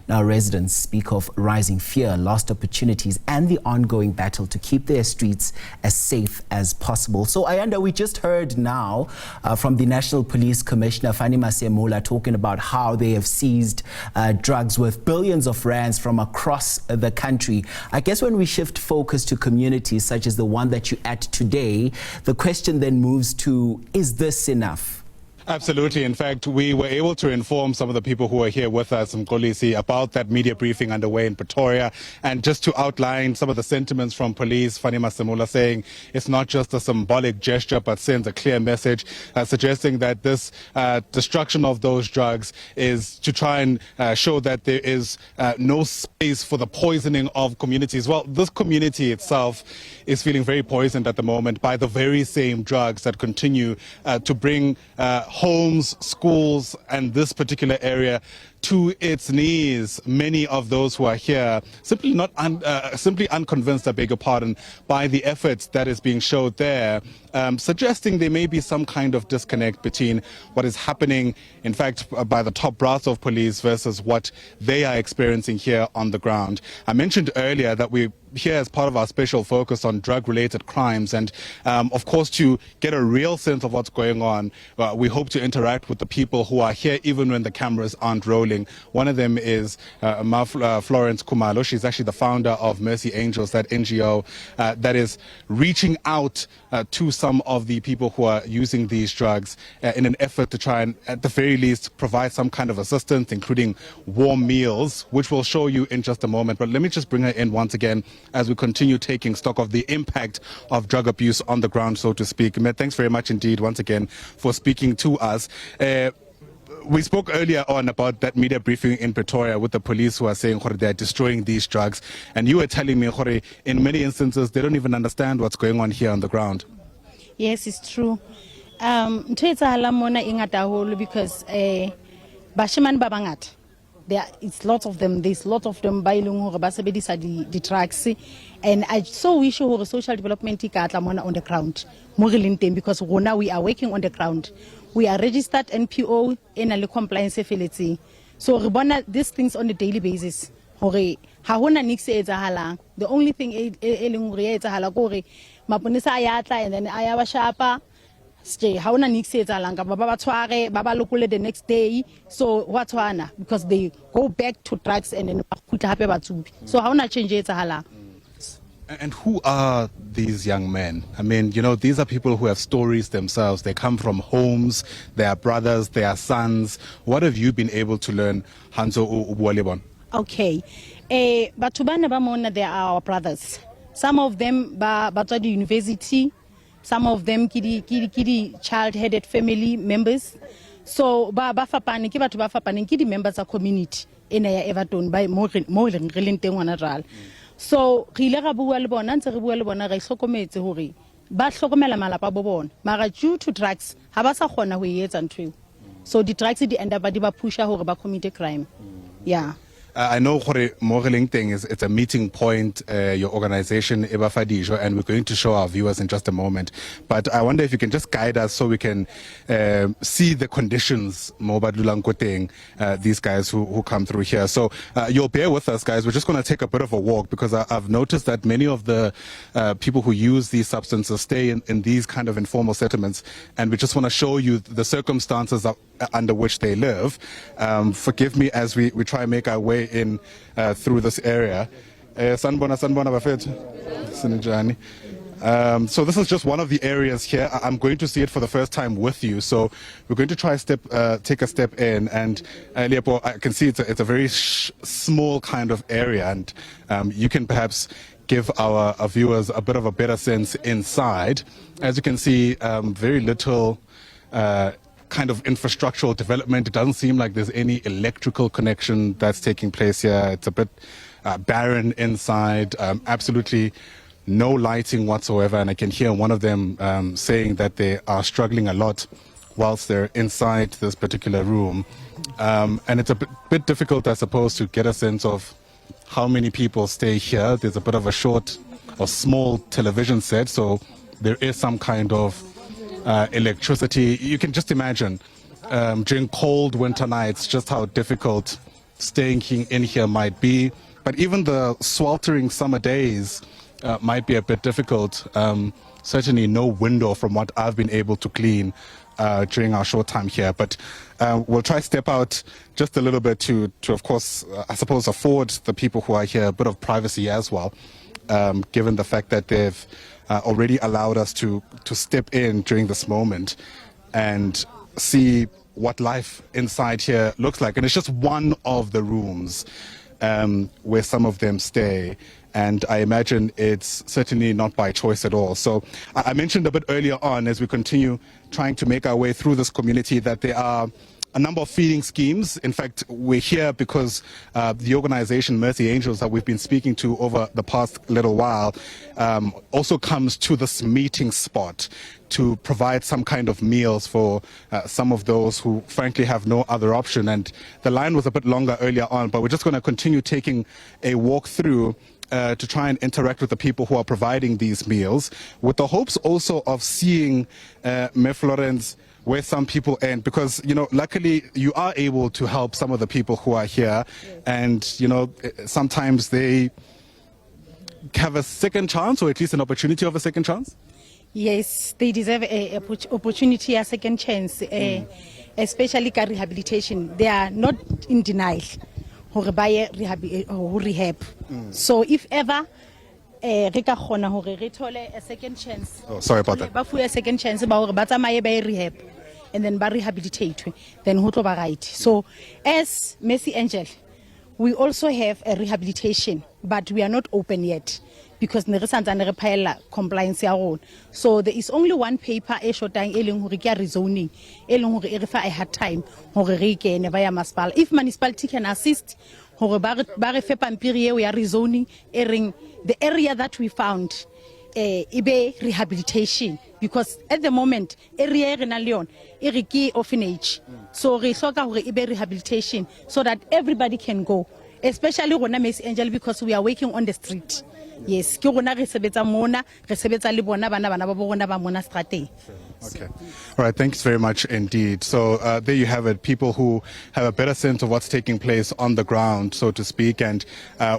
Now, residents speak of rising fear, lost opportunities, and the ongoing battle to keep their streets as safe as possible. So, Ayanda, we just heard now from the National Police Commissioner, Fani Masemula, talking about how they have seized drugs worth billions of rands from across the country. I guess when we shift focus to communities such as the one that you're at today, the question then moves to, is this enough? Absolutely. In fact, we were able to inform some of the people who are here with us in Kolisi about that media briefing underway in Pretoria, and just to outline some of the sentiments from police, Fani Masemula saying it's not just a symbolic gesture but sends a clear message, suggesting that this destruction of those drugs is to try and show that there is no space for the poisoning of communities. Well, this community itself is feeling very poisoned at the moment by the very same drugs that continue to bring homes, schools, and this particular area to its knees. Many of those who are here simply unconvinced, I beg your pardon, by the efforts that is being showed there, suggesting there may be some kind of disconnect between what is happening, in fact, by the top brass of police versus what they are experiencing here on the ground. I mentioned earlier that we here as part of our special focus on drug-related crimes, and of course to get a real sense of what's going on, we hope to interact with the people who are here even when the cameras aren't rolling. One of them is Florence Kumalo. She's actually the founder of Mercy Angels, that NGO that is reaching out to some of the people who are using these drugs in an effort to try and, at the very least, provide some kind of assistance, including warm meals, which we'll show you in just a moment. But let me just bring her in once again as we continue taking stock of the impact of drug abuse on the ground, so to speak. Thanks very much indeed once again for speaking to us. We spoke earlier on about that media briefing in Pretoria with the police who are saying they're destroying these drugs. And you were telling me, in many instances, they don't even understand what's going on here on the ground. Yes, it's true. Because Bashiman Babangat, it's lots of them. There's lots of them by the drugs. And I so wish social development on the ground. Because now we are working on the ground. We are registered NPO in a compliance facility. So we want these things on a daily basis. The only thing is mapunisa ayata and then ayawa shapa. Hauna nix baba tware, baba lokule the next day. So what's wana? Because they go back to drugs and then so hauna change it hala. And who are these young men? I mean, you know, these are people who have stories themselves. They come from homes, they are brothers, they are sons. What have you been able to learn, Hanzo Ubualebon? Okay. Batubana Bamona, they are our brothers. Some of them to the university, some of them kidi child-headed family members. So Bafapani, kidi members of community in Evaton by more than Rilinte. So due to drugs, so the drugs end up push commit crime. Yeah. I know Moreling thing is it's a meeting point, your organization Ebafadijo, and we're going to show our viewers in just a moment. But I wonder if you can just guide us so we can see the conditions these guys who come through here. So you'll bear with us, guys. We're just going to take a bit of a walk because I've noticed that many of the people who use these substances stay in these kind of informal settlements, and we just want to show you the circumstances under which they live. Forgive me as we try and make our way in through this area. Sanbona Bafet. So this is just one of the areas here. I'm going to see it for the first time with you. So we're going to try take a step in, and Leopold, I can see it's a very small kind of area, and you can perhaps give our viewers a bit of a better sense inside. As you can see, very little kind of infrastructural development. It doesn't seem like there's any electrical connection that's taking place here. It's a bit barren inside, absolutely no lighting whatsoever. And I can hear one of them saying that they are struggling a lot whilst they're inside this particular room. And it's a bit difficult, I suppose, to get a sense of how many people stay here. There's a bit of a short or small television set, so there is some kind of electricity. You can just imagine during cold winter nights just how difficult staying in here might be. But even the sweltering summer days might be a bit difficult. Certainly no window from what I've been able to glean during our short time here. But we'll try to step out just a little bit to of course, I suppose, afford the people who are here a bit of privacy as well, given the fact that they've already allowed us to step in during this moment and see what life inside here looks like. And it's just one of the rooms where some of them stay. And I imagine it's certainly not by choice at all. So I mentioned a bit earlier on, as we continue trying to make our way through this community, that there are a number of feeding schemes. In fact, we're here because the organization Mercy Angels that we've been speaking to over the past little while also comes to this meeting spot to provide some kind of meals for some of those who frankly have no other option. And the line was a bit longer earlier on, but we're just going to continue taking a walk through to try and interact with the people who are providing these meals, with the hopes also of seeing Me Florence, where some people end, because, you know, luckily you are able to help some of the people who are here. Yes. And, you know, sometimes they have a second chance, or at least an opportunity of a second chance. Yes, they deserve a opportunity, a second chance, especially rehabilitation. They are not in denial or buy rehab. So if ever a second chance. Oh, sorry about that. A second chance about rehab and then rehabilitate, then who right. So as Mercy Angel, we also have a rehabilitation, but we are not open yet because compliance. So there is only one paper rezoning if I had time if municipality can assist we are rezoning the area that we found rehabilitation, because at the moment area orphanage, so rehabilitation so that everybody can go, especially Mercy Angel, because we are working on the street. Yes, okay. All right, thanks very much indeed. So there you have it, people who have a better sense of what's taking place on the ground, so to speak, and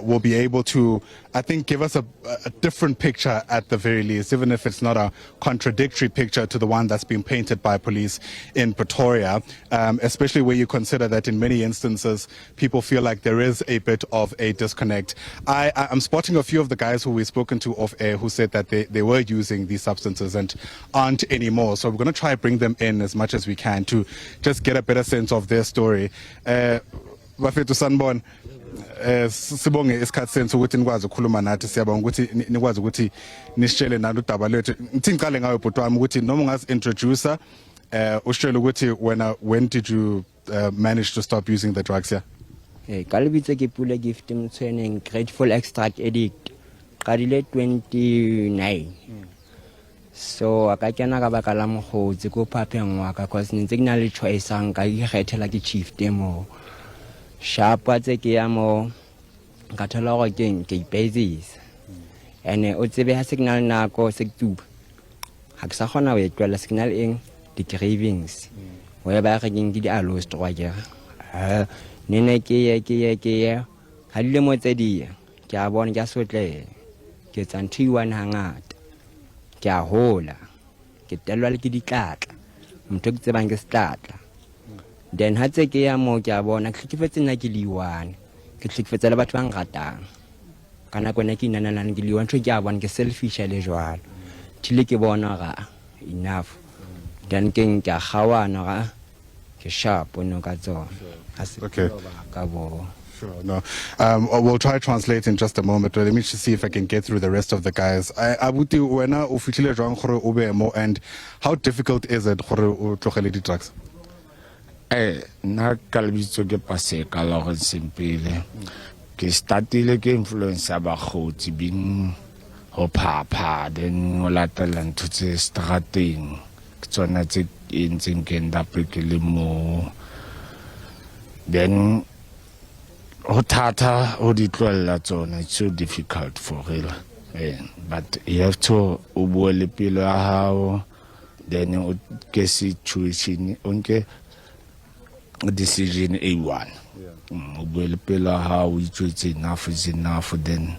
will be able to, I think, give us a different picture at the very least, even if it's not a contradictory picture to the one that's been painted by police in Pretoria, especially where you consider that in many instances people feel like there is a bit of a disconnect. I'm spotting a few of the guys who we've spoken to off air who said that they were using these substances and aren't anymore. So we're going to try to bring them in as much as we can to just get a better sense of their story. Bafethu sanibona, sibonge isikhathi senu ukuthi nikwazi ukukhuluma nathi, siyabonga ukuthi nikwazi ukuthi nisitshele nalo udaba lethu. Ngithi ngiqale ngawe bhuti wami ukuthi noma ungazi-introducer usitshele ukuthi when did you manage to stop using the drugs here? Kalibitse ke Pula Gift Mtsweneng, grateful extract addict. Qadile 29. So ka kena ka baka la mogotsi ko phapeng wa ka, cause ntse ke na le choice ang ka ikgethela ke chief demo sharp tse ke ya mo ka thola go ke ipezisa ene o tsebe ha signal nako se tuba ha ke sa gona o etwela signal eng di cravings o ya ba ga ke di alo stroa ke nene ke ye ha le mo tse di ke a bona ke sotle ke tsantiwa hangata ke a hola ke telwa le ke ditlatla motho ke tsebang ke statla then ha tse ke ya mo ke a bona ke tlhekefetse nna ke liwane ke tlhekefetsa le batho ba ngatang kana kwana ke inanalang ke liwane tho ke a bona ke selfish le jwalo tile ke bona ga enough then ke a gawana ga ke sharp no ka tsona. Okay. Ka bo. Sure, no. We'll try to translate in just a moment. Let me just see if I can get through the rest of the guys. Abuti, wena o fitlhile jwang gore o be mo, and how difficult is it gore o tlogele di drugs? Na kalibitso ke paseka la go simpile. Ke startile ke influence ba khotsi bin ho phapha, then o latela ntho tse strateng ke tsona tse entseng ke nda pekele mo, then Otata or the tsona, it's so difficult for real. But you have to ubole pilo how then you get situation unke decision A1. o bue le pela ha o itjwetse enough is enough, then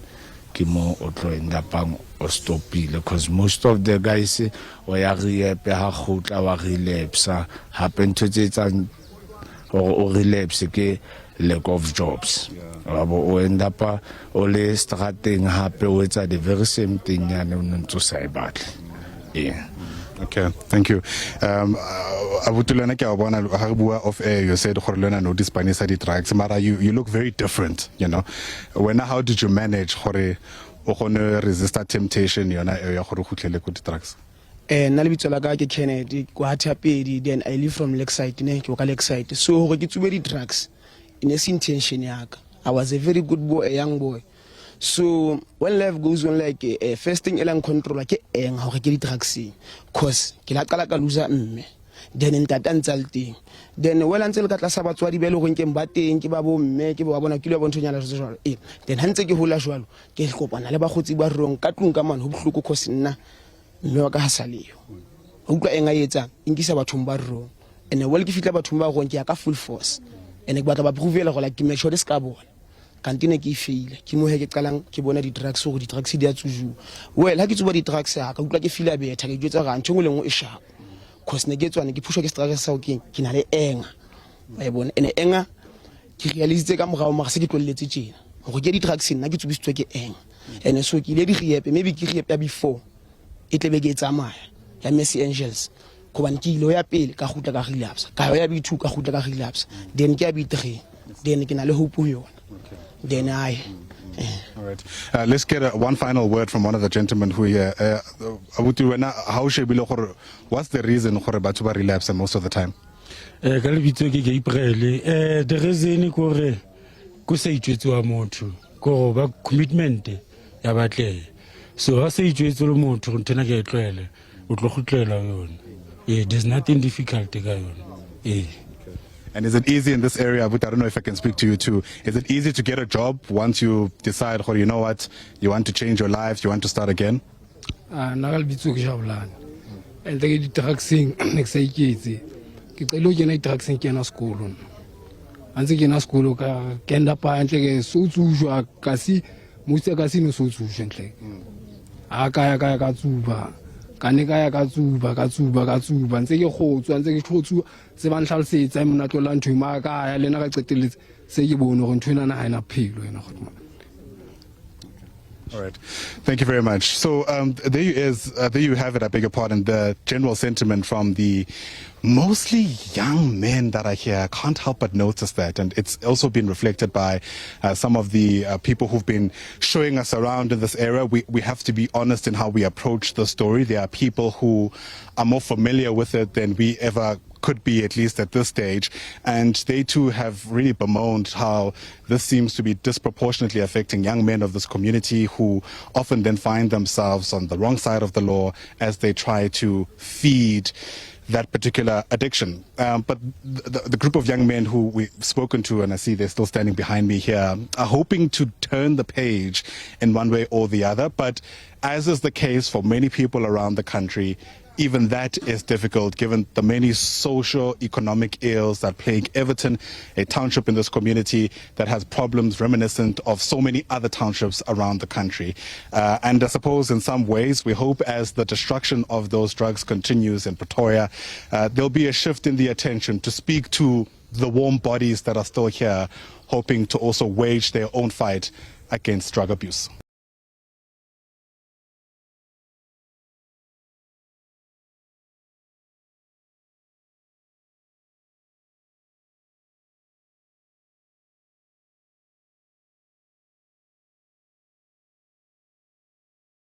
ke mo o tlo end up o stopile, because most of the guys o ya rehab ha khotla wa relapse happen to etsang o relapse ke lack of jobs. O end up o le strateng hape o etsa the very same thing ya no ntso sa e batle. Yeah. Okay, thank you. Abutulana ke a bona ha re bua of air, you said gore lena no dispanisa di drugs, mara you look very different, you know. When how did you manage gore o gone resist that temptation yona ya gore khutlele go di drugs? Nna le bitso la ka ke Kennedy kwa Thapedi, then I live from Lakeside ne ke ka Lakeside. So gore ke tsube di drugs in a intention yaka. I was a very good boy, a young boy. So when life goes on, like first thing elang control ke eng ha re ke di drugs, cause ke la qala ka loser mme, then ntata ntsalting, then well until ka tla sa batswadi be le go nkeng ba teng ke ba bo mme ke ba bona ke le bontonyana jwalo then hantse ke hola jwalo ke kopana le bagotsi ba rong ka tlung ka mane ho bohloko cause nna mme wa ka ha saleo o utlwa enga etsa inkisa bathong ba rong, and well ke fitla bathong ba rong ke ya ka full force, and ke batla ba provela go like ke make sure the ska bona kantine ke fail ke mo he ke qalang ke bona di drugs go di drugs di a tsuju. Well ha ke tsuba di drugs ha ka utlwa ke feel a better ke jwetsa ga ntho ngwe e sharp, cause ne ke tswane ke pushwa ke struggle sa o ke na le enga ba e bona ene enga ke realize ka morao mara se ke tloletse tjena go ke di drugs nna ke tsubisitswe ke enga, ene so ke ile di rehab, maybe ke rehab ya before e tlebe ke tsamaya ya Mercy Angels go bana ke ile ya pele ka gutla ka relapse ka ya B2 ka gutla ka relapse, then ke ya B3, then ke na le hope yona. Then all right. Let's get one final word from one of the gentlemen who here. What's the reason for batho ba relapse most of the time? Ka lebitso ke April. The reason gore go sa itwetswa motho go ba commitment ya batle. So ha sa itwetswa le motho ntena ke etlwele o tlo gutlela yona. There's nothing difficult ka yona. And is it easy in this area? But I don't know if I can speak to you too. Is it easy to get a job once you decide, or you know what, you want to change your life, you want to start again? Nagal bitso ke jabulana. And they get taxing next say kids. Ke lo jena taxing ke na sekolo. Antse ke na sekolo ka kenda pa ntle ke so tsujwa ka si mutse ka si no so tsujwa ntle. Aka ya ka tsuba. Ka ne ka ya ka tsuba ntse ke khotswa ntse ke khotswa se ba nhlalosetsa mona tlo la ntho ma ka ya lena ka qeteletse se ke bone go ntho ena na ha ina phelo ena go. All right. Thank you very much. So there you have it, I beg your pardon, the general sentiment from the mostly young men that are here. I can't help but notice that. And it's also been reflected by some of the people who've been showing us around in this area. We have to be honest in how we approach the story. There are people who are more familiar with it than we ever could be, at least at this stage, and they too have really bemoaned how this seems to be disproportionately affecting young men of this community who often then find themselves on the wrong side of the law as they try to feed that particular addiction. But the group of young men who we've spoken to, and I see they're still standing behind me here, are hoping to turn the page in one way or the other. But as is the case for many people around the country, even that is difficult given the many socio-economic ills that plague Evaton, a township in this community that has problems reminiscent of so many other townships around the country. And I suppose in some ways, we hope as the destruction of those drugs continues in Pretoria, there'll be a shift in the attention to speak to the warm bodies that are still here, hoping to also wage their own fight against drug abuse.